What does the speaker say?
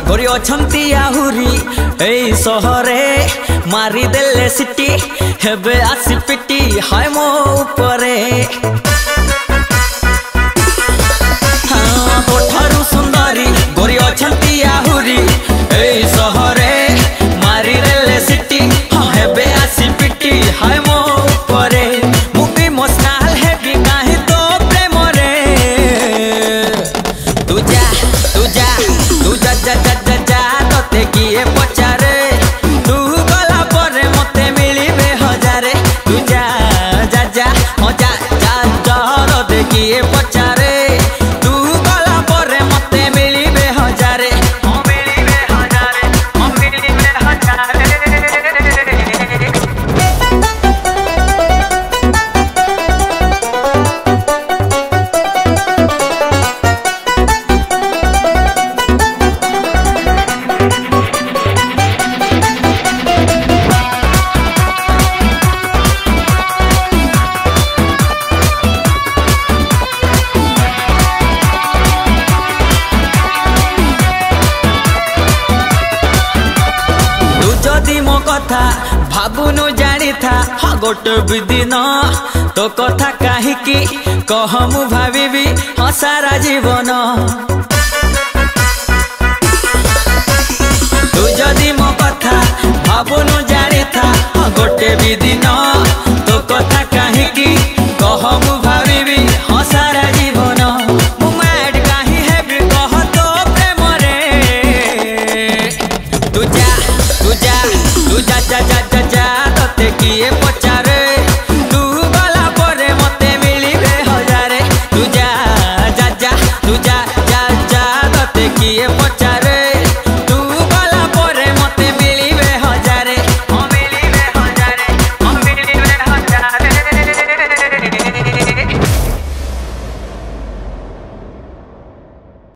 गोरी अछंती आहुरी ए सहरे मारी देले सिटी हेबे आसी पिटी हाय मो उपरे कोठारू सुंदरी गोरी अछंती आहुरी ए सहरे मारी देले सिटी हेबे आसी पिटी हाय मो उपरे मुबी मस्ताल हेबी काहे तो प्रेम रे तू जा जा जा जा जा तोते किए पचारे तू गला परे मते मिलिबे हजारे तू जा जा जा हो जा जा जा तोते किए पचारे तू गला परे मते मिलिबे हजारे हो मिलिबे हजारे हो मिलिबे हजारे। मो कथा भाबुनु जानी था हाँ गोटे भी दिन तो कथा काहिकी कह मु भाविबी हाँ सारा जीवन तू जदि मो कथा भाबुनु जानी था हाँ गोटे भी दिन तो कथा काहिकी कह मु भाविबी हाँ सारा जीवन मु मैड काहि हेबी कह तो प्रेम रे तू जा जा जा जा जा तोते किए पचा